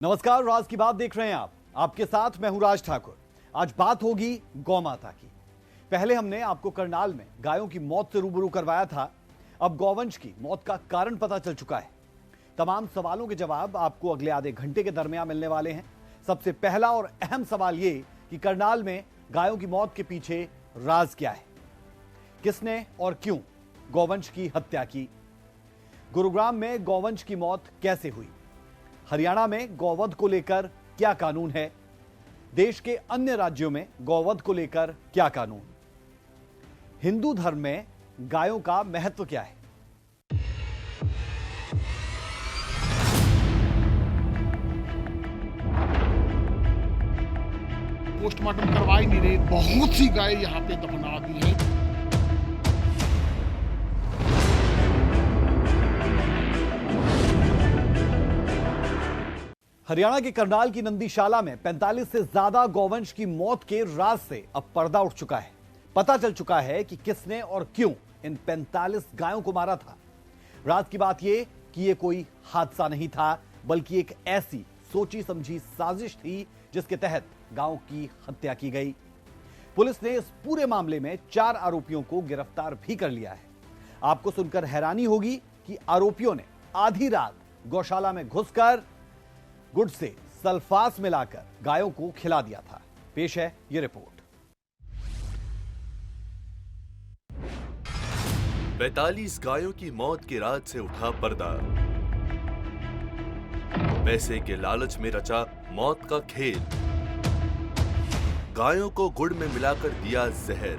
नमस्कार, राज की बात देख रहे हैं आप। आपके साथ मैं हूं राज ठाकुर। आज बात होगी गौ माता की। पहले हमने आपको करनाल में गायों की मौत से रूबरू करवाया था। अब गौवंश की मौत का कारण पता चल चुका है। तमाम सवालों के जवाब आपको अगले आधे घंटे के दरमियान मिलने वाले हैं। सबसे पहला और अहम सवाल ये कि करनाल में गायों की मौत के पीछे राज क्या है, किसने और क्यों गौवंश की हत्या की। गुरुग्राम में गौवंश की मौत कैसे हुई, हरियाणा में गौवध को लेकर क्या कानून है, देश के अन्य राज्यों में गौवध को लेकर क्या कानून, हिंदू धर्म में गायों का महत्व क्या है। पोस्टमार्टम करवा ही नहीं रहे, बहुत सी गाय यहाँ पे दफना दी है। हरियाणा के करनाल की नंदीशाला में 45 से ज्यादा गौवंश की मौत के राज से अब पर्दा उठ चुका है। पता चल चुका है कि किसने और क्यों इन 45 गायों को मारा था। राज की बात यह कि यह कोई हादसा नहीं था, बल्कि एक ऐसी सोची समझी साजिश थी जिसके तहत गायों की हत्या की गई। पुलिस ने इस पूरे मामले में 4 आरोपियों को गिरफ्तार भी कर लिया है। आपको सुनकर हैरानी होगी कि आरोपियों ने आधी रात गौशाला में घुसकर गुड़ से सल्फास मिलाकर गायों को खिला दिया था। पेश है ये रिपोर्ट। 45 गायों की मौत की रात से उठा पर्दा। पैसे के लालच में रचा मौत का खेल। गायों को गुड़ में मिलाकर दिया जहर।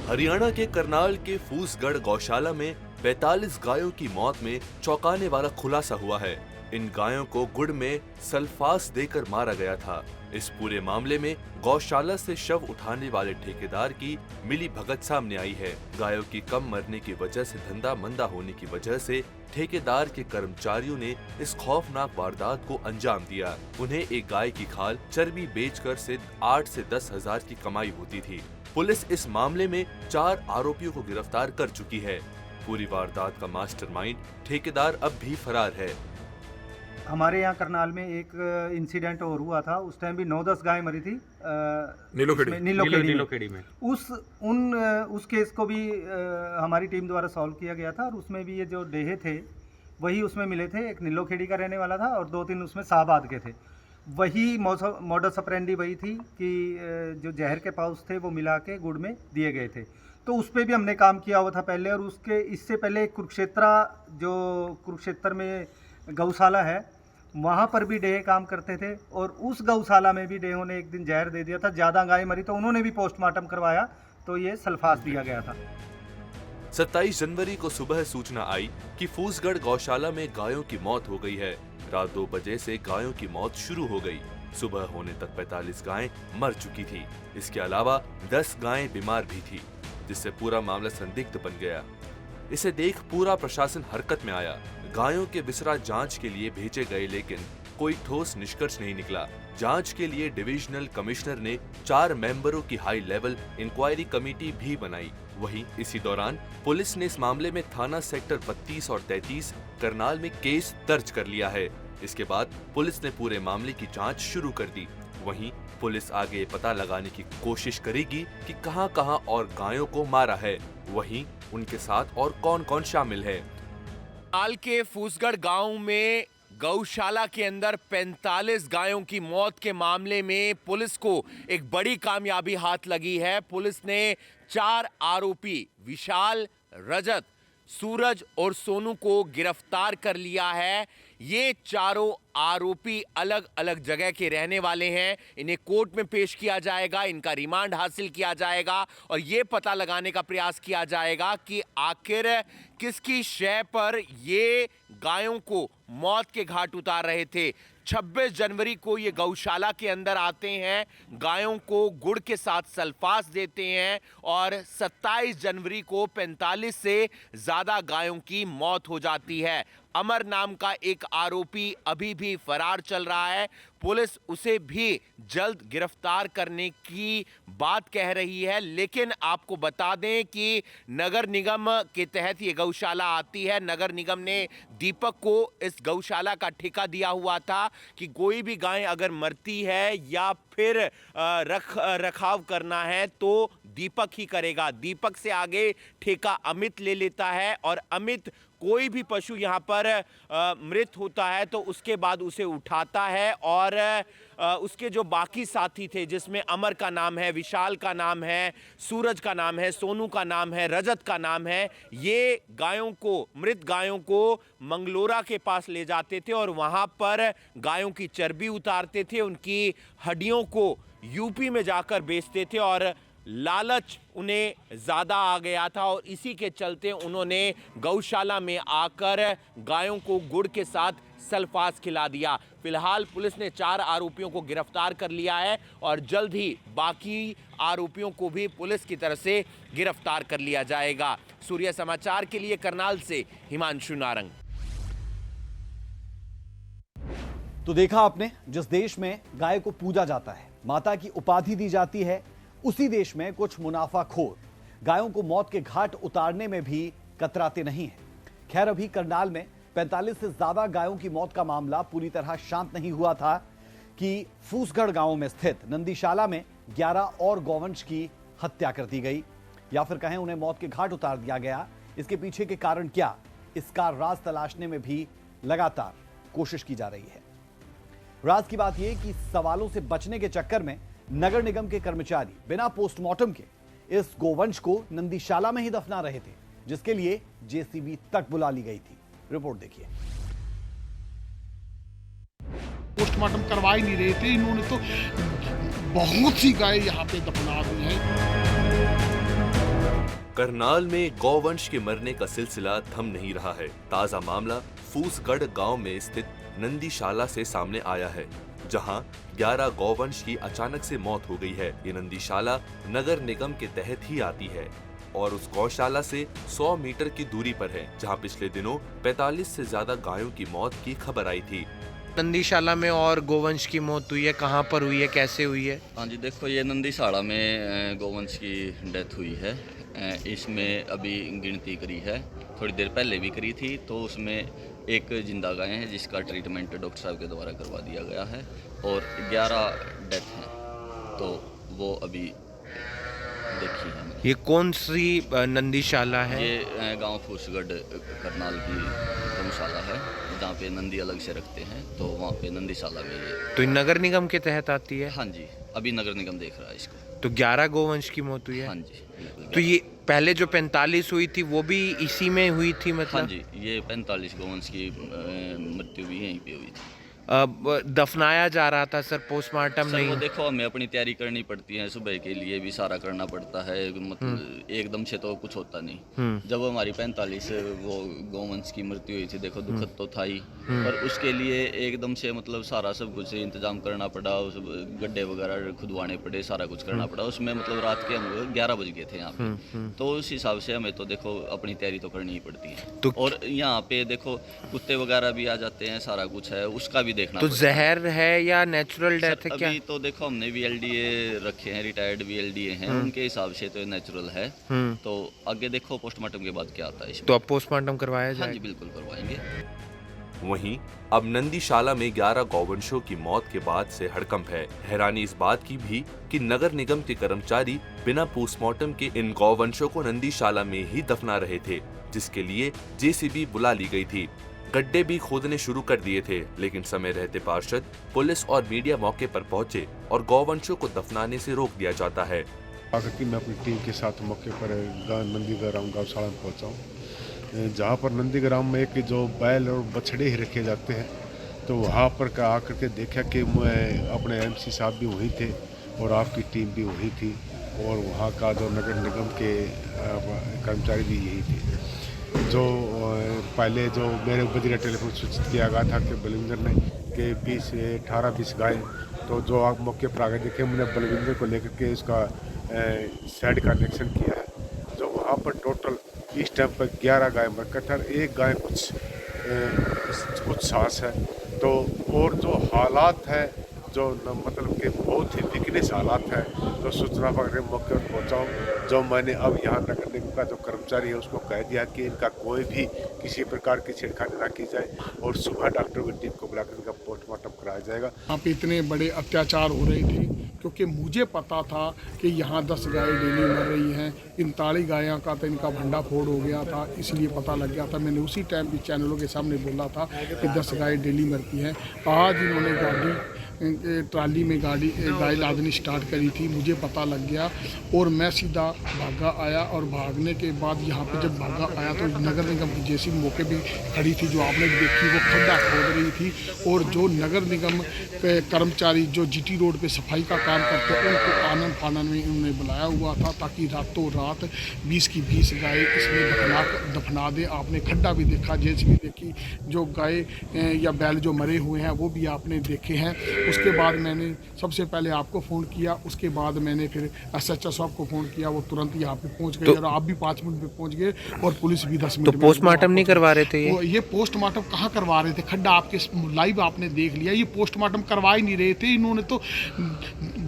हरियाणा के करनाल के फूसगढ़ गौशाला में 45 गायों की मौत में चौंकाने वाला खुलासा हुआ है। इन गायों को गुड़ में सल्फास देकर मारा गया था। इस पूरे मामले में गौशाला से शव उठाने वाले ठेकेदार की मिली भगत सामने आई है। गायों की कम मरने की वजह से धंधा मंदा होने की वजह से ठेकेदार के कर्मचारियों ने इस खौफनाक वारदात को अंजाम दिया। उन्हें एक गाय की खाल चर्बी बेचकर से 8 से 10 हजार की कमाई होती थी। पुलिस इस मामले में 4 आरोपियों को गिरफ्तार कर चुकी है। पूरी वारदात का मास्टरमाइंड ठेकेदार अब भी फरार है। हमारे यहाँ करनाल में एक इंसिडेंट और हुआ था। उस टाइम भी 9-10 गाय मरी थी नीलोखेड़ी में। उस केस को भी हमारी टीम द्वारा सॉल्व किया गया था और उसमें भी ये जो डेहे थे वही उसमें मिले थे। एक नीलोखेड़ी का रहने वाला था और 2-3 उसमें शाहबाद के थे। वही मॉडस ऑपरेंडी वही थी कि जो जहर के पाउच थे वो मिला के गुड़ में दिए गए थे। तो उस पर भी हमने काम किया हुआ था पहले। और उसके इससे पहले कुरुक्षेत्र में गौशाला है, वहाँ पर भी डेहे काम करते थे और उस गौशाला में भी डेहों ने एक दिन जहर दे दिया था। ज़्यादा गाय मरी तो उन्होंने भी पोस्टमार्टम करवाया तो ये सल्फास दिया गया था। 27 जनवरी को सुबह सूचना आई कि फूसगढ़ गौशाला में गायों की मौत हो गई है। रात 2 बजे से गायों की मौत शुरू हो गई। सुबह होने तक 45 गायें मर चुकी थी। इसके अलावा 10 गायें बीमार भी थी, जिससे पूरा मामला संदिग्ध बन गया। इसे देख पूरा प्रशासन हरकत में आया। गायों के विसरा जांच के लिए भेजे गए, लेकिन कोई ठोस निष्कर्ष नहीं निकला। जांच के लिए डिविजनल कमिश्नर ने 4 मेंबरों की हाई लेवल इंक्वायरी कमेटी भी बनाई। वहीं इसी दौरान पुलिस ने इस मामले में थाना सेक्टर 32 और 33 करनाल में केस दर्ज कर लिया है। इसके बाद पुलिस ने पूरे मामले की जांच शुरू कर दी। वहीं पुलिस आगे पता लगाने की कोशिश करेगी कि कहां-कहां और गायों को मारा है, वहीं उनके साथ और कौन-कौन शामिल है। करनाल के फूसगढ़ गांव में गौशाला के अंदर 45 गायों की मौत के मामले में पुलिस को एक बड़ी कामयाबी हाथ लगी है। पुलिस ने 4 आरोपी विशाल, रजत, सूरज और सोनू को गिरफ्तार कर लिया है। ये चारों आरोपी अलग अलग जगह के रहने वाले हैं। इन्हें कोर्ट में पेश किया जाएगा, इनका रिमांड हासिल किया जाएगा और ये पता लगाने का प्रयास किया जाएगा कि आखिर किसकी शय पर ये गायों को मौत के घाट उतार रहे थे। 26 जनवरी को ये गौशाला के अंदर आते हैं, गायों को गुड़ के साथ सल्फास देते हैं और 27 जनवरी को 45 से ज़्यादा गायों की मौत हो जाती है। अमर नाम का एक आरोपी अभी भी फरार चल रहा है। पुलिस उसे भी जल्द गिरफ्तार करने की बात कह रही है, लेकिन आपको बता दें कि नगर निगम के तहत ये गौशाला आती है। नगर निगम ने दीपक को इस गौशाला का ठेका दिया हुआ था कि कोई भी गाय अगर मरती है या फिर रखाव करना है तो दीपक ही करेगा। दीपक से आगे ठेका अमित ले लेता है और अमित कोई भी पशु यहाँ पर मृत होता है तो उसके बाद उसे उठाता है और उसके जो बाकी साथी थे, जिसमें अमर का नाम है, विशाल का नाम है, सूरज का नाम है, सोनू का नाम है, रजत का नाम है, ये गायों को, मृत गायों को मंगलोरा के पास ले जाते थे और वहाँ पर गायों की चर्बी उतारते थे, उनकी हड्डियों को यूपी में जाकर बेचते थे और लालच उन्हें ज़्यादा आ गया था और इसी के चलते उन्होंने गौशाला में आकर गायों को गुड़ के साथ सल्फास खिला दिया। फिलहाल पुलिस ने 4 आरोपियों को गिरफ्तार कर लिया है और जल्द ही बाकी आरोपियों को भी पुलिस की तरफ से गिरफ्तार कर लिया जाएगा। सूर्य समाचार के लिए करनाल से हिमांशु नारंग। तो देखा आपने, जिस देश में गाय को पूजा जाता है, माता की उपाधि दी जाती है, उसी देश में कुछ मुनाफाखोर गायों को मौत के घाट उतारने में भी कतराते नहीं हैं। खैर, अभी करनाल में 45 से ज्यादा गायों की मौत का मामला पूरी तरह शांत नहीं हुआ था कि फूसगढ़ गांव में स्थित नंदीशाला में 11 और गौवंश की हत्या कर दी गई, या फिर कहें उन्हें मौत के घाट उतार दिया गया। इसके पीछे के कारण क्या, इसका राज तलाशने में भी लगातार कोशिश की जा रही है। राज की बात यह कि सवालों से बचने के चक्कर में नगर निगम के कर्मचारी बिना पोस्टमार्टम के इस गोवंश को नंदीशाला में ही दफना रहे थे, जिसके लिए जेसीबी तक बुला ली गई थी। रिपोर्ट देखिए। पोस्टमार्टम करवा ही नहीं रहे थे, इन्होंने तो बहुत सी गाय यहाँ पे दफना दी हैं। करनाल में गौवंश के मरने का सिलसिला थम नहीं रहा है। ताजा मामला फूसगढ़ गांव में स्थित नंदीशाला से सामने आया है, जहां 11 गौवंश की अचानक से मौत हो गई है। ये नंदीशाला नगर निगम के तहत ही आती है और उस गौशाला से 100 मीटर की दूरी पर है, जहां पिछले दिनों 45 से ज्यादा गायों की मौत की खबर आई थी। नंदीशाला में और गोवंश की मौत हुई है, कहाँ पर हुई है, कैसे हुई है? हाँ जी, देखो ये नंदीशाला में गोवंश की डेथ हुई है। इसमें अभी गिनती करी है, थोड़ी देर पहले भी करी थी, तो उसमें एक जिंदा गाय है जिसका ट्रीटमेंट डॉक्टर साहब के द्वारा करवा दिया गया है और 11 डेथ हैं, तो वो अभी देखी है। ये कौन सी नंदीशाला है? ये गांव फूसगढ़ करनाल की गौशाला है, जहाँ पे नंदी अलग से रखते हैं, तो वहाँ पे नंदीशाला में ये। तो ये नगर निगम के तहत आती है? हाँ जी, अभी नगर निगम देख रहा है इसको। तो 11 गोवंश की मौत हुई है? हाँ जी, बिल्कुल। तो ये पहले जो 45 हुई थी वो भी इसी में हुई थी, मतलब? हाँ जी, ये 45 गोवंश की मृत्यु भी यहीं पे हुई थी। दफनाया जा रहा था सर, पोस्टमार्टम सर, नहीं? वो देखो, हमें अपनी तैयारी करनी पड़ती है, सुबह के लिए भी सारा करना पड़ता है, मतलब एकदम से तो कुछ होता नहीं। जब हमारी 45 वो गौवंश की मृत्यु हुई थी, देखो दुखद तो था ही, पर उसके लिए एकदम से मतलब सारा सब कुछ इंतजाम करना पड़ा, उस गड्ढे वगैरह खुदवाने पड़े, सारा कुछ करना पड़ा। उसमें मतलब रात के हम 11 बज गए थे यहाँ पे, तो उस हिसाब से हमें तो देखो अपनी तैयारी तो करनी ही पड़ती है। और यहाँ पे देखो कुत्ते वगैरह भी आ जाते हैं, सारा कुछ है, उसका भी देखना। तो जहर है या नेचुरल डेथ है क्या? अभी तो देखो हमने VLDA रखे हैं, रिटायर्ड VLDA हैं, उनके हिसाब से तो नेचुरल है। तो आगे देखो पोस्टमार्टम के बाद क्या आता है इसमें। तो अब पोस्टमार्टम करवाया जाए? हाँ जी, बिल्कुल करवाएंगे। वहीं अब नंदीशाला में 11 गौवंशों की मौत के बाद से हड़कंप है। हैरानी इस बात की भी कि नगर निगम के कर्मचारी बिना पोस्टमार्टम के इन गौवंशों को नंदीशाला में ही दफना रहे थे, जिसके लिए जेसीबी बुला ली गई थी। गड्ढे भी खोदने शुरू कर दिए थे, लेकिन समय रहते पार्षद, पुलिस और मीडिया मौके पर पहुंचे और गौवंशों को दफनाने से रोक दिया जाता है। आकर के मैं अपनी टीम के साथ मौके पर नंदीग्राम गौशाला में पहुंचा हूँ, जहाँ पर नंदीग्राम में एक जो बैल और बछड़े ही रखे जाते हैं, तो वहाँ पर आकर के देखा कि मैं अपने MC साहब भी वही थे और आपकी टीम भी वही थी और वहाँ का जो नगर निगम के कर्मचारी भी यही थे। जो पहले जो मेरे बजरा टेलीफोन सूचित किया गया था कि बलविंदर ने कि 18-20 गाय, तो जो आप मौके पर आगे देखे, मैंने बलविंदर को लेकर के इसका शेड का निरीक्षण किया है। जो वहाँ पर टोटल इस टाइम पर 11 गाय मरकर था, एक गाय कुछ कुछ सांस है। तो और जो हालात है जो मतलब कि बहुत ही विकनेस हालात है, तो सूचना पर मौके पर पहुँचाऊँ। जो मैंने अब यहाँ नगर निगम का जो कर्मचारी है उसको कह दिया कि इनका कोई भी किसी प्रकार की छेड़खानी ना की जाए और सुबह डॉक्टरों की टीम को बुलाकर इनका पोस्टमार्टम कराया जाएगा। यहाँ पे इतने बड़े अत्याचार हो रहे थे क्योंकि मुझे पता था कि यहाँ 10 गायें डेली मर रही हैं। 39 गायों का तो इनका भंडाफोड़ हो गया था, इसलिए पता लग गया था। मैंने उसी टाइम भी चैनलों के सामने बोला था कि 10 गायें डेली मरती हैं। आज इन्होंने गाड़ी ट्राली में गाय लादनी स्टार्ट करी थी, मुझे पता लग गया और मैं सीधा भागा आया। और भागने के बाद यहाँ पे जब भागा आया तो नगर निगम की जेसीबी मौके पे खड़ी थी, जो आपने देखी, वो खड्डा खोद रही थी। और जो नगर निगम के कर्मचारी जो जीटी रोड पे सफाई का काम करते हैं उनको आनन फानन में उन्होंने बुलाया हुआ था ताकि रातों रात 20 की 20 गाय इसमें दफना दें। आपने खड्डा भी देखा, जेसीबी देखी, जो गाय या बैल जो मरे हुए हैं वो भी आपने देखे हैं। उसके बाद मैंने सबसे पहले आपको फ़ोन किया, उसके बाद मैंने फिर SHO साहब को फ़ोन किया, वो तुरंत यहाँ पे पहुँच गए। और आप भी 5 मिनट में पहुँच गए और पुलिस भी 10 मिनट तो पोस्टमार्टम नहीं करवा रहे थे ये पोस्टमार्टम कहाँ करवा रहे थे? खड्डा आपके लाइव आपने देख लिया। ये पोस्टमार्टम करवा ही नहीं रहे थे। इन्होंने तो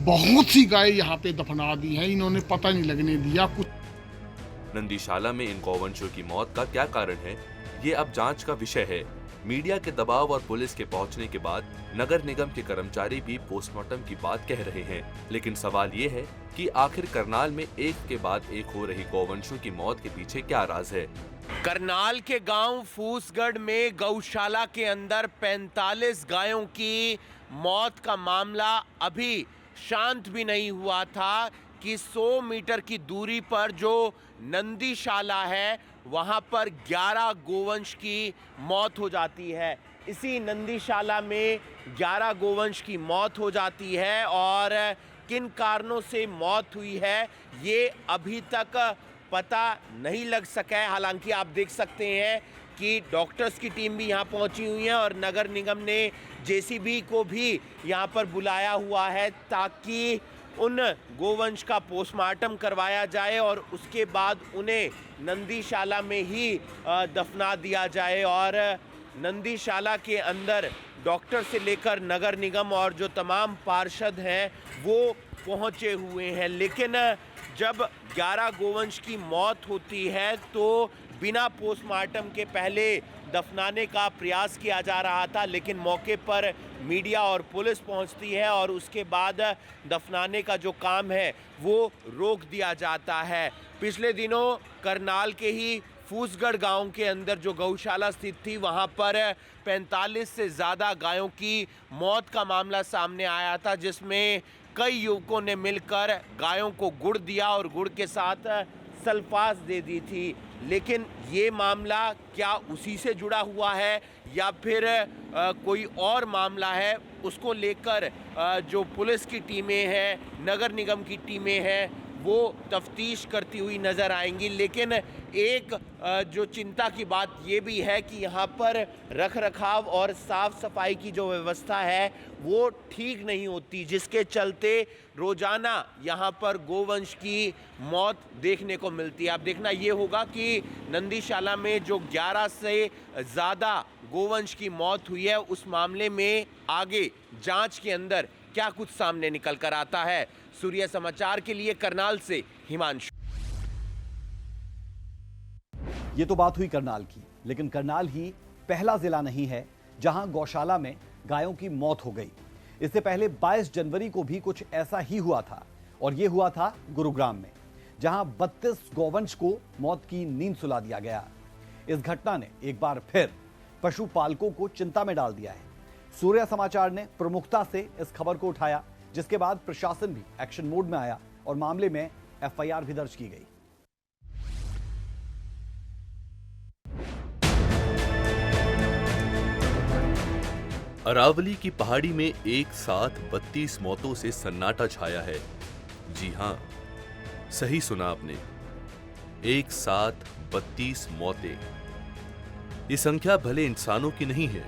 बहुत सी गाय यहाँ पे दफना दी हैं, इन्होंने पता नहीं लगने दिया कुछ। नंदीशाला में इन गौवंशों की मौत का क्या कारण है, ये अब जांच का विषय है। मीडिया के दबाव और पुलिस के पहुंचने के बाद नगर निगम के कर्मचारी भी पोस्टमार्टम की बात कह रहे हैं, लेकिन सवाल ये है कि आखिर करनाल में एक के बाद एक हो रही गौवंशों की मौत के पीछे क्या राज है। करनाल के गांव फूसगढ़ में गौशाला के अंदर 45 गायों की मौत का मामला अभी शांत भी नहीं हुआ था कि 100 मीटर की दूरी पर जो नंदीशाला है वहां पर 11 गोवंश की मौत हो जाती है। इसी नंदीशाला में 11 गोवंश की मौत हो जाती है और किन कारणों से मौत हुई है ये अभी तक पता नहीं लग सका है। हालांकि आप देख सकते हैं कि डॉक्टर्स की टीम भी यहाँ पहुँची हुई है और नगर निगम ने जेसीबी को भी यहाँ पर बुलाया हुआ है ताकि उन गोवंश का पोस्टमार्टम करवाया जाए और उसके बाद उन्हें नंदीशाला में ही दफना दिया जाए। और नंदीशाला के अंदर डॉक्टर से लेकर नगर निगम और जो तमाम पार्षद हैं वो पहुंचे हुए हैं, लेकिन जब 11 गोवंश की मौत होती है तो बिना पोस्टमार्टम के पहले दफनाने का प्रयास किया जा रहा था, लेकिन मौके पर मीडिया और पुलिस पहुंचती है और उसके बाद दफनाने का जो काम है वो रोक दिया जाता है। पिछले दिनों करनाल के ही फूसगढ़ गांव के अंदर जो गौशाला स्थित थी वहां पर 45 से ज़्यादा गायों की मौत का मामला सामने आया था, जिसमें कई युवकों ने मिलकर गायों को गुड़ दिया और गुड़ के साथ सल्फास दे दी थी। लेकिन ये मामला क्या उसी से जुड़ा हुआ है या फिर कोई और मामला है, उसको लेकर जो पुलिस की टीमें हैं, नगर निगम की टीमें हैं, वो तफ्तीश करती हुई नज़र आएंगी। लेकिन एक जो चिंता की बात ये भी है कि यहाँ पर रख रखाव और साफ़ सफाई की जो व्यवस्था है वो ठीक नहीं होती, जिसके चलते रोज़ाना यहाँ पर गोवंश की मौत देखने को मिलती है। अब देखना ये होगा कि नंदीशाला में जो 11 से ज़्यादा गोवंश की मौत हुई है उस मामले में आगे जांच के अंदर क्या कुछ सामने निकल कर आता है। सूर्य समाचार के लिए करनाल से हिमांशु। ये तो बात हुई करनाल की, लेकिन करनाल ही पहला जिला नहीं है जहां गौशाला में गायों की मौत हो गई। इससे पहले 22 जनवरी को भी कुछ ऐसा ही हुआ था और यह हुआ था गुरुग्राम में, जहां 32 गौवंश को मौत की नींद सुला दिया गया। इस घटना ने एक बार फिर पशुपालकों को चिंता में डाल दिया है। सूर्य समाचार ने प्रमुखता से इस खबर को उठाया, जिसके बाद प्रशासन भी एक्शन मोड में आया और मामले में FIR भी दर्ज की गई। अरावली की पहाड़ी में एक साथ 32 मौतों से सन्नाटा छाया है। जी हां, सही सुना आपने, एक साथ 32 मौतें। ये संख्या भले इंसानों की नहीं है,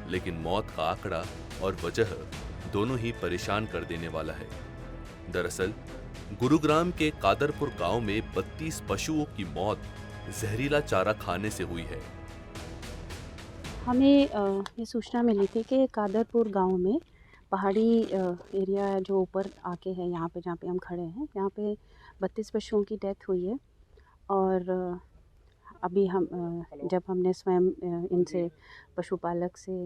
लेकिन मौत का आंकड़ा और वजह दोनों ही परेशान कर देने वाला है। दरअसल गुरुग्राम के कादरपुर गांव में 32 पशुओं की मौत जहरीला चारा खाने से हुई है। हमें ये सूचना मिली थी कि कादरपुर गांव में पहाड़ी एरिया जो ऊपर आके है यहाँ पे, जहाँ पे हम खड़े हैं, यहाँ पे 32 पशुओं की डेथ हुई है। और अभी जब हमने स्वयं इनसे, पशुपालक से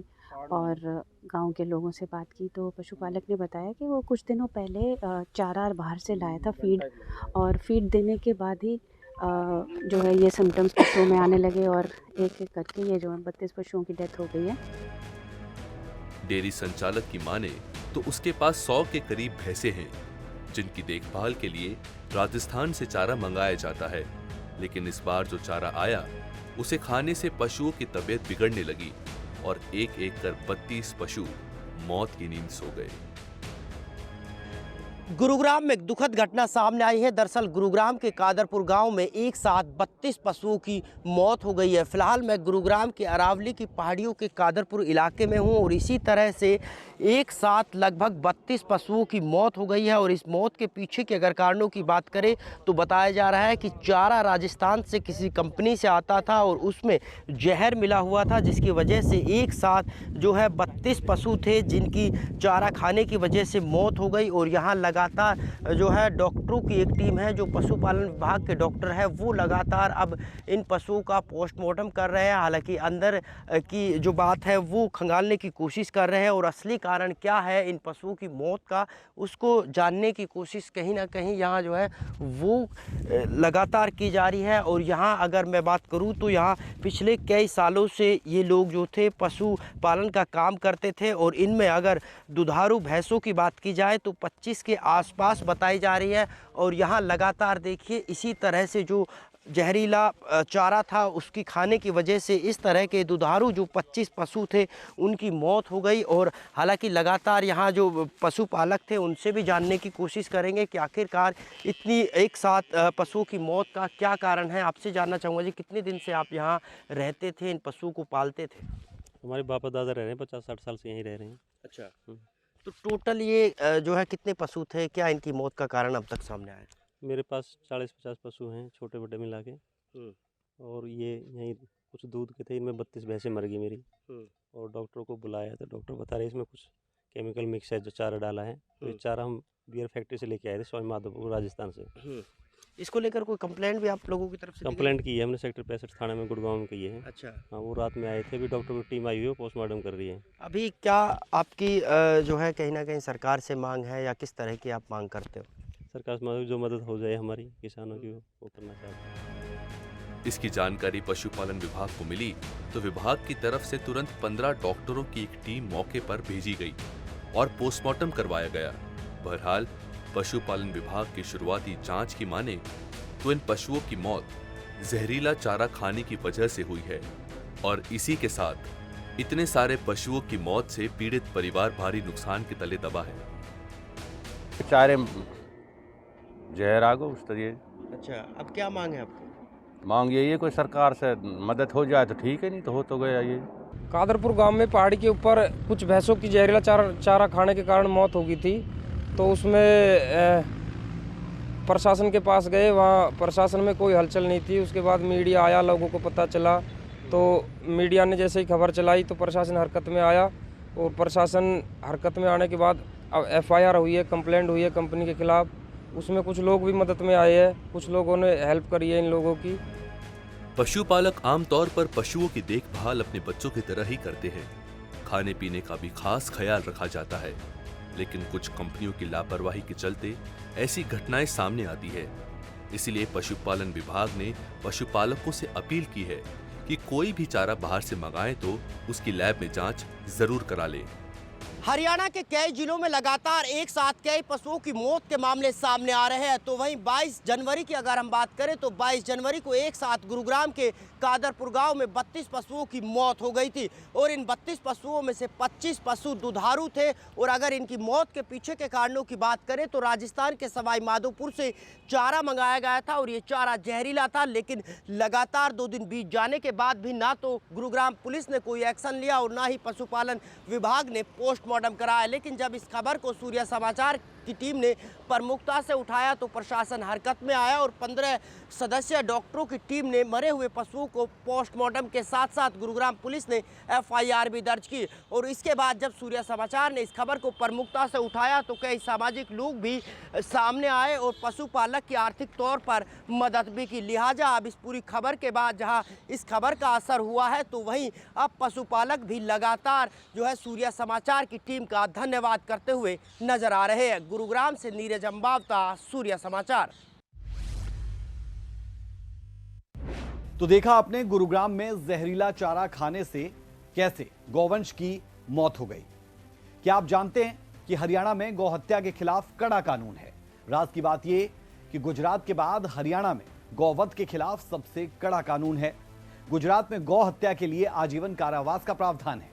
और गांव के लोगों से बात की, तो पशुपालक ने बताया कि वो कुछ दिनों पहले चारा बाहर से लाया था, फीड, और फीड देने के बाद ही जो है ये सिम्टम्स पशुओं में आने लगे और एक एक करके ये जो है 32 पशुओं की डेथ हो गई है। डेयरी संचालक की माने तो उसके पास 100 के करीब भैंसे हैं, जिनकी देखभाल के लिए राजस्थान से चारा मंगाया जाता है। लेकिन इस बार जो चारा आया, उसे खाने से पशुओं की तबीयत बिगड़ने लगी और एक एक कर 32 पशु मौत की नींद सो गए। गुरुग्राम में एक दुखद घटना सामने आई है। दरअसल गुरुग्राम के कादरपुर गांव में एक साथ 32 पशुओं की मौत हो गई है। फिलहाल मैं गुरुग्राम के अरावली की पहाड़ियों के कादरपुर इलाके में हूं और इसी तरह से एक साथ लगभग 32 पशुओं की मौत हो गई है। और इस मौत के पीछे के अगर कारणों की बात करें तो बताया जा रहा है कि चारा राजस्थान से किसी कंपनी से आता था और उसमें जहर मिला हुआ था, जिसकी वजह से एक साथ जो है 32 पशु थे जिनकी चारा खाने की वजह से मौत हो गई। और यहाँ लगातार जो है डॉक्टरों की एक टीम है, जो पशुपालन विभाग के डॉक्टर है, वो लगातार अब इन पशुओं का पोस्टमार्टम कर रहे हैं। हालांकि अंदर की जो बात है वो खंगालने की कोशिश कर रहे हैं और असली कारण क्या है इन पशुओं की मौत का, उसको जानने की कोशिश कहीं ना कहीं यहाँ जो है वो लगातार की जा रही है। और यहाँ अगर मैं बात करूँ तो यहाँ पिछले कई सालों से ये लोग जो थे पशु पालन का काम करते थे और इनमें अगर दुधारू भैंसों की बात की जाए तो 25 के आसपास बताई जा रही है। और यहाँ लगातार देखिए इसी तरह से जो जहरीला चारा था उसकी खाने की वजह से इस तरह के दुधारू जो 25 पशु थे उनकी मौत हो गई। और हालांकि लगातार यहाँ जो पशुपालक थे उनसे भी जानने की कोशिश करेंगे कि आखिरकार इतनी एक साथ पशुओं की मौत का क्या कारण है। आपसे जानना चाहूँगा जी, कितने दिन से आप यहाँ रहते थे, इन पशुओं को पालते थे? हमारे बाप दादा रह रहे हैं, 50-60 साल से यहीं रह रहे हैं। अच्छा, तो टोटल ये जो है कितने पशु थे, क्या इनकी मौत का कारण अब तक सामने आया? मेरे पास 40-50 पशु हैं, छोटे बड़े मिला के। और ये यहीं कुछ दूध के थे, इनमें 32 भैंसें मर गई मेरी। और डॉक्टर को बुलाया तो डॉक्टर बता रहे इसमें कुछ केमिकल मिक्स है जो चारा डाला है। तो ये चारा हम बियर फैक्ट्री से लेके आए थे, स्वामी माधोपुर राजस्थान से। इसको लेकर कोई कंप्लेंट भी आप लोगों की तरफ से? कंप्लेंट की है हमने, सेक्टर 65 थाने में गुड़गांव में की है। अच्छा, हाँ, वो रात में आए थे, अभी डॉक्टर की टीम आई हुई है, पोस्टमार्टम कर रही है। अभी क्या आपकी जो है कहीं ना कहीं सरकार से मांग है या किस तरह की आप मांग करते हो? सरकार से जो मदद हो जाए हमारी किसानों की वो करना चाहते हैं। इसकी जानकारी पशुपालन विभाग को मिली तो विभाग की तरफ से तुरंत 15 डॉक्टरों की एक टीम मौके पर भेजी गई और पोस्टमार्टम करवाया गया। बहरहाल पशुपालन विभाग की शुरुआती जांच की माने तो इन पशुओं की मौत जहरीला चारा खाने की वजह से हुई है और इसी के साथ इतने सारे पशुओं की मौत से पीड़ित परिवार भारी नुकसान के तले दबा है। चारे जहर आ गो उस तरह। अच्छा, अब क्या मांग है आपकी? मांग यही है कोई सरकार से मदद हो जाए तो ठीक है, नहीं तो हो तो गया। ये कादरपुर गांव में पहाड़ी के ऊपर कुछ भैंसों की जहरीला चारा खाने के कारण मौत हो गई थी। तो उसमें प्रशासन के पास गए, वहाँ प्रशासन में कोई हलचल नहीं थी। उसके बाद मीडिया आया, लोगों को पता चला, तो मीडिया ने जैसे ही खबर चलाई तो प्रशासन हरकत में आया। और प्रशासन हरकत में आने के बाद अब FIR हुई है, कंप्लेंट हुई है कंपनी के खिलाफ। उसमें कुछ लोग भी मदद में आए हैं, कुछ लोगों ने हेल्प करी है इन लोगों की। पशुपालक आमतौर पर पशुओं की देखभाल अपने बच्चों की तरह ही करते हैं। खाने पीने का भी खास ख्याल रखा जाता है, लेकिन कुछ कंपनियों की लापरवाही के चलते ऐसी घटनाएं सामने आती है। इसलिए पशुपालन विभाग ने पशुपालकों से अपील की है कि कोई भी चारा बाहर से मंगाए तो उसकी लैब में जांच जरूर करा ले। हरियाणा के कई जिलों में लगातार एक साथ कई पशुओं की मौत के मामले सामने आ रहे हैं। तो वहीं 22 जनवरी की अगर हम बात करें तो 22 जनवरी को एक साथ गुरुग्राम के कादरपुर गांव में 32 पशुओं की मौत हो गई थी। और इन 32 पशुओं में से 25 पशु दुधारू थे। और अगर इनकी मौत के पीछे के कारणों की बात करें तो राजस्थान के सवाई माधोपुर से चारा मंगाया गया था और ये चारा जहरीला था। लेकिन लगातार 2 दिन बीत जाने के बाद भी ना तो गुरुग्राम पुलिस ने कोई एक्शन लिया और ना ही पशुपालन विभाग ने पोस्टमार्टम पोस्टमार्टम कराया। लेकिन जब इस खबर को सूर्य समाचार की टीम ने प्रमुखता से उठाया तो प्रशासन हरकत में आया और 15 सदस्यीय डॉक्टरों की टीम ने मरे हुए पशुओं को पोस्टमार्टम के साथ साथ गुरुग्राम पुलिस ने FIR भी दर्ज की। और इसके बाद जब सूर्य समाचार ने इस खबर को प्रमुखता से उठाया तो कई सामाजिक लोग भी सामने आए और पशुपालक की आर्थिक तौर पर मदद भी की। लिहाजा अब इस पूरी खबर के बाद जहां इस खबर का असर हुआ है तो वहीं अब पशुपालक भी लगातार जो है सूर्य समाचार की टीम का धन्यवाद करते हुए नजर आ रहे हैं। गुरुग्राम से नीरज अंबावता, सूर्य समाचार। तो देखा आपने गुरुग्राम में जहरीला चारा खाने से कैसे गौवंश की मौत हो गई। क्या आप जानते हैं कि हरियाणा में गौ हत्या के खिलाफ कड़ा कानून है। राज की बात यह कि गुजरात के बाद हरियाणा में गौवध के खिलाफ सबसे कड़ा कानून है। गुजरात में गौ हत्या के लिए आजीवन कारावास का प्रावधान है।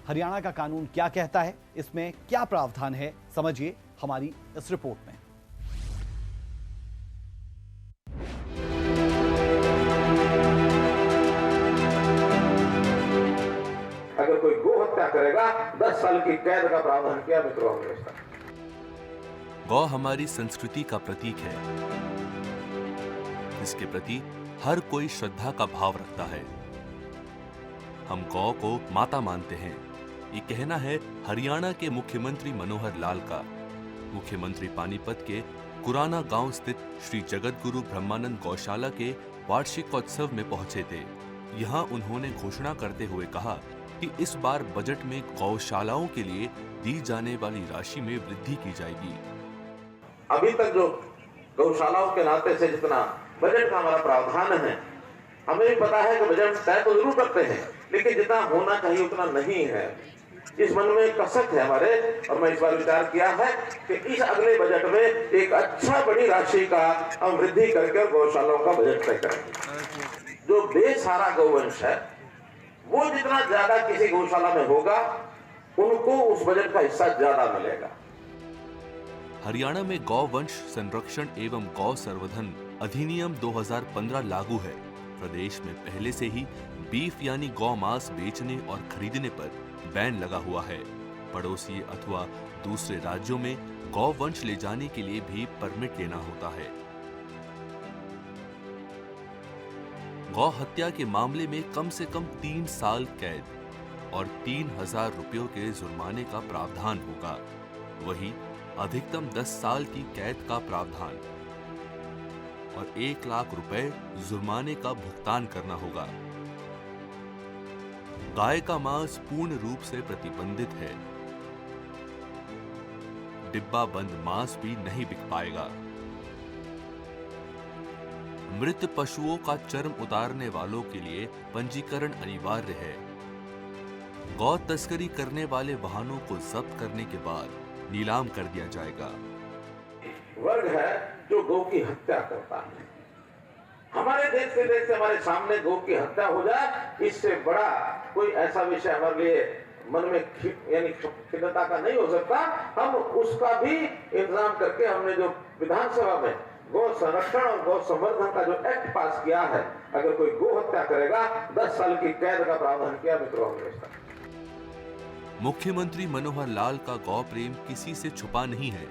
हरियाणा का कानून क्या कहता है, इसमें क्या प्रावधान है, समझिए हमारी इस रिपोर्ट में। अगर कोई गौ हत्या करेगा 10 साल की कैद का प्रावधान किया मित्रों हमने। गौ हमारी संस्कृति का प्रतीक है। इसके प्रति हर कोई श्रद्धा का भाव रखता है। हम गौ को माता मानते हैं। ये कहना है हरियाणा के मुख्यमंत्री मनोहर लाल का। मुख्यमंत्री पानीपत के कुराना गांव स्थित श्री जगतगुरु ब्रह्मानंद गौशाला के वार्षिकोत्सव में पहुंचे थे। यहां उन्होंने घोषणा करते हुए कहा कि इस बार बजट में गौशालाओं के लिए दी जाने वाली राशि में वृद्धि की जाएगी। अभी तक जो गौशालाओं के नाते से जितना बजट का हमारा प्रावधान है, हमें भी पता है कि बजट तय तो जरूर करते हैं लेकिन जितना होना चाहिए उतना नहीं है। इस मन में कसक है हमारे, और मैं इस बार विचार किया है कि इस अगले बजट में एक अच्छा बड़ी राशि का हम वृद्धि करके गौशालाओं का बजट तय करेंगे। जो बेसहारा गौवंश है वो जितना ज्यादा किसी गौशाला में होगा उनको उस बजट का हिस्सा ज्यादा मिलेगा। हरियाणा में गौवंश संरक्षण एवं गौ संवर्धन अधिनियम 2015 लागू है। प्रदेश में पहले से ही बीफ यानी गौ मांस बेचने और खरीदने पर बैन लगा हुआ है। पड़ोसी अथवा दूसरे राज्यों में गौवंश ले जाने के लिए भी परमिट लेना होता है। गौ हत्या के मामले में कम से कम 3 साल कैद और 3000 रुपयों के जुर्माने का प्रावधान होगा। वहीं अधिकतम 10 साल की कैद का प्रावधान और 1 लाख रुपए जुर्माने का भुगतान करना होगा। गाय का मांस पूर्ण रूप से प्रतिबंधित है। डिब्बा बंद मांस भी नहीं बिक पाएगा। मृत पशुओं का चर्म उतारने वालों के लिए पंजीकरण अनिवार्य है। गौ तस्करी करने वाले वाहनों को जब्त करने के बाद नीलाम कर दिया जाएगा। वर्ग है जो गौ की हत्या करता है। हमारे देश के देश से हमारे सामने गौ की हत्या हो जाए, इससे बड़ा कोई ऐसा विषय हमारे लिए मन में यानी खिन्नता का नहीं हो सकता। हम उसका भी इंतजाम करके हमने जो विधानसभा में गौ संरक्षण और गौ संवर्धन का जो एक्ट पास किया है, अगर कोई गौ हत्या करेगा 10 साल की कैद का प्रावधान किया मित्रों हमने। मुख्यमंत्री मनोहर लाल का गौ प्रेम किसी से छुपा नहीं है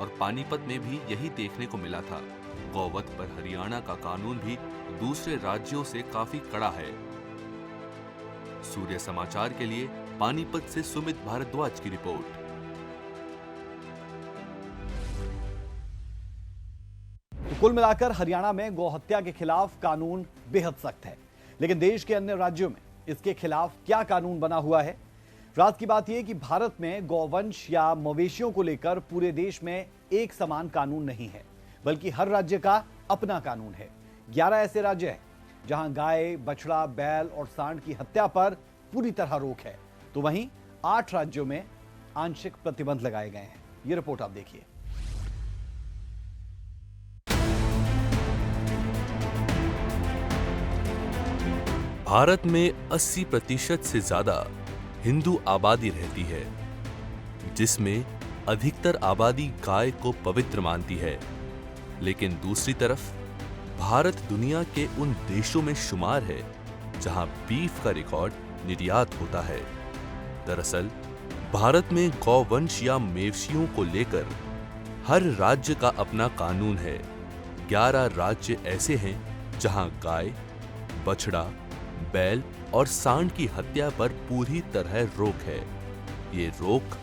और पानीपत में भी यही देखने को मिला था। गौवध पर हरियाणा का कानून भी दूसरे राज्यों से काफी कड़ा है। सूर्य समाचार के लिए पानीपत से सुमित भारद्वाज की रिपोर्ट। तो कुल मिलाकर हरियाणा में गौ हत्या के खिलाफ कानून बेहद सख्त है, लेकिन देश के अन्य राज्यों में इसके खिलाफ क्या कानून बना हुआ है। रात की बात यह कि भारत में गौवंश या मवेशियों को लेकर पूरे देश में एक समान कानून नहीं है, बल्कि हर राज्य का अपना कानून है। 11 ऐसे राज्य हैं जहां गाय, बछड़ा, बैल और सांड की हत्या पर पूरी तरह रोक है, तो वहीं 8 राज्यों में आंशिक प्रतिबंध लगाए गए हैं। ये रिपोर्ट आप देखिए। भारत में 80% से ज्यादा हिंदू आबादी रहती है, जिसमें अधिकतर आबादी गाय को पवित्र मानती है। लेकिन दूसरी तरफ भारत दुनिया के उन देशों में शुमार है जहां बीफ का रिकॉर्ड निर्यात होता है। दरअसल भारत में गौवंश या मवेशियों को लेकर हर राज्य का अपना कानून है। 11 राज्य ऐसे हैं जहां गाय, बछड़ा, बैल और सांड की हत्या पर पूरी तरह रोक है। ये रोक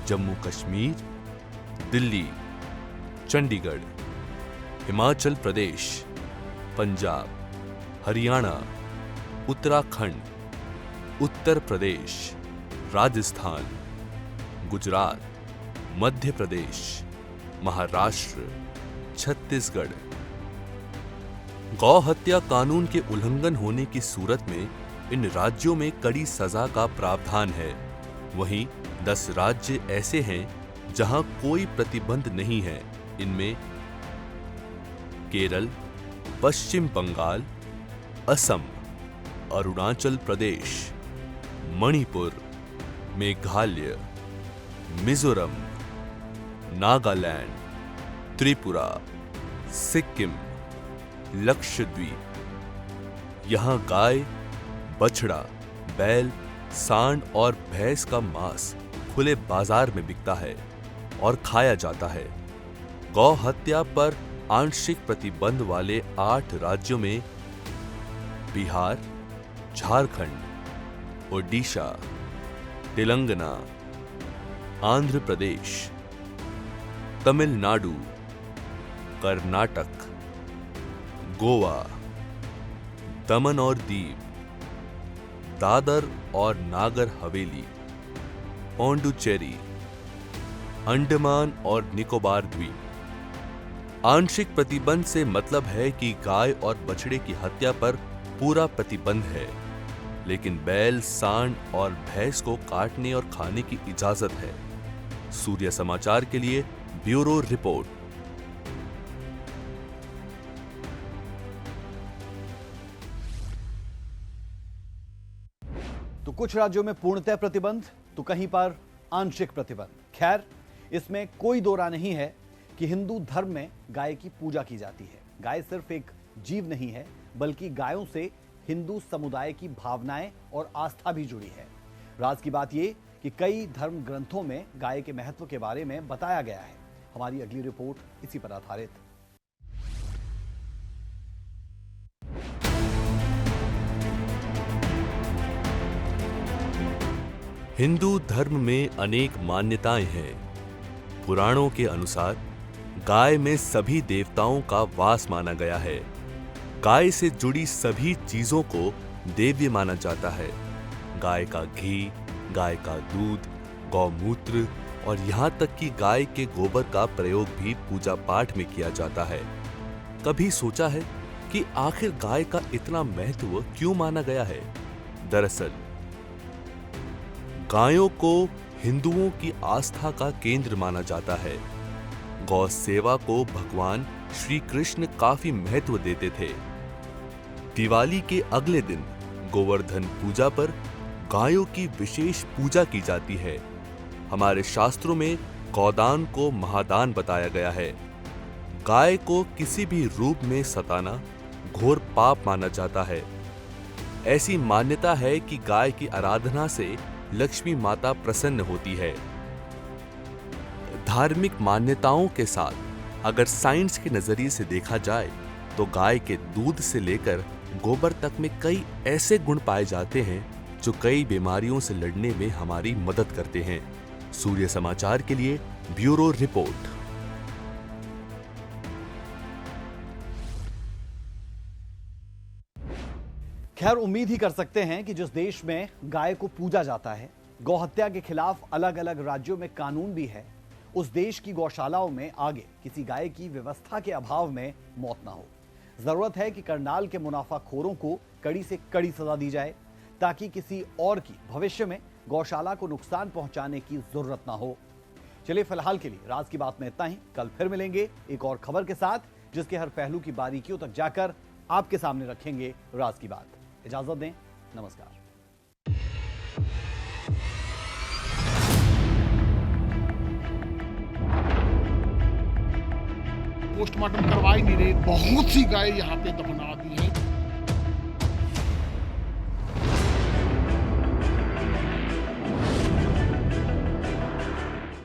जम्मू कश्मीर, दिल्ली, चंडीगढ़, हिमाचल प्रदेश, पंजाब, हरियाणा, उत्तराखंड, उत्तर प्रदेश, राजस्थान, गुजरात, मध्य प्रदेश, महाराष्ट्र, छत्तीसगढ़। गौ हत्या कानून के उल्लंघन होने की सूरत में इन राज्यों में कड़ी सजा का प्रावधान है। वहीं 10 राज्य ऐसे हैं जहां कोई प्रतिबंध नहीं है। इनमें केरल, पश्चिम बंगाल, असम, अरुणाचल प्रदेश, मणिपुर, मेघालय, मिजोरम, नागालैंड, त्रिपुरा, सिक्किम, लक्षद्वीप। यहां गाय, बछड़ा, बैल, सांड और भैंस का मांस खुले बाजार में बिकता है और खाया जाता है। गौ हत्या पर आंशिक प्रतिबंध वाले 8 राज्यों में बिहार, झारखंड, ओडिशा, तेलंगाना, आंध्र प्रदेश, तमिलनाडु, कर्नाटक, गोवा, दमन और दीव, दादर और नागर हवेली, पौंडुचेरी, अंडमान और निकोबार द्वीप। आंशिक प्रतिबंध से मतलब है कि गाय और बछड़े की हत्या पर पूरा प्रतिबंध है, लेकिन बैल, सांड और भैंस को काटने और खाने की इजाजत है। सूर्य समाचार के लिए ब्यूरो रिपोर्ट। तो कुछ राज्यों में पूर्णतः प्रतिबंध, तो कहीं पर आंशिक प्रतिबंध। खैर, इसमें कोई दो राय नहीं है कि हिंदू धर्म में गाय की पूजा की जाती है। गाय सिर्फ एक जीव नहीं है, बल्कि गायों से हिंदू समुदाय की भावनाएं और आस्था भी जुड़ी है। राज की बात यह कि कई धर्म ग्रंथों में गाय के महत्व के बारे में बताया गया है। हमारी अगली रिपोर्ट इसी पर आधारित। हिंदू धर्म में अनेक मान्यताएं हैं। पुराणों के अनुसार गाय में सभी देवताओं का वास माना गया है। गाय से जुड़ी सभी चीजों को देव्य माना जाता है। गाय का घी, गाय का दूध, गौमूत्र और यहाँ तक कि गाय के गोबर का प्रयोग भी पूजा पाठ में किया जाता है। कभी सोचा है कि आखिर गाय का इतना महत्व क्यों माना गया है? दरअसल गायों को हिंदुओं की आस्था का केंद्र माना जाता है। गौ सेवा को भगवान श्री कृष्ण काफी महत्व देते थे। दिवाली के अगले दिन गोवर्धन पूजा पर गायों की विशेष पूजा की जाती है। हमारे शास्त्रों में गौदान को महादान बताया गया है। गाय को किसी भी रूप में सताना घोर पाप माना जाता है। ऐसी मान्यता है कि गाय की आराधना से लक्ष्मी माता प्रसन्न होती है। धार्मिक मान्यताओं के साथ अगर साइंस के नजरिए से देखा जाए तो गाय के दूध से लेकर गोबर तक में कई ऐसे गुण पाए जाते हैं जो कई बीमारियों से लड़ने में हमारी मदद करते हैं। सूर्य समाचार के लिए ब्यूरो रिपोर्ट। खैर, उम्मीद ही कर सकते हैं कि जिस देश में गाय को पूजा जाता है, गौहत्या के खिलाफ अलग अलग राज्यों में कानून भी है, उस देश की गौशालाओं में आगे किसी गाय की व्यवस्था के अभाव में मौत ना हो। जरूरत है कि करनाल के मुनाफाखोरों को कड़ी से कड़ी सजा दी जाए, ताकि किसी और की भविष्य में गौशाला को नुकसान पहुंचाने की जरूरत ना हो। चलिए, फिलहाल के लिए राज की बात में इतना ही। कल फिर मिलेंगे एक और खबर के साथ, जिसके हर पहलू की बारीकियों तक जाकर आपके सामने रखेंगे राज की बात। इजाजत दें, नमस्कार। पोस्टमार्टम करवा ही नहीं रहे। बहुत सी गाय यहाँ पे दफना दी है।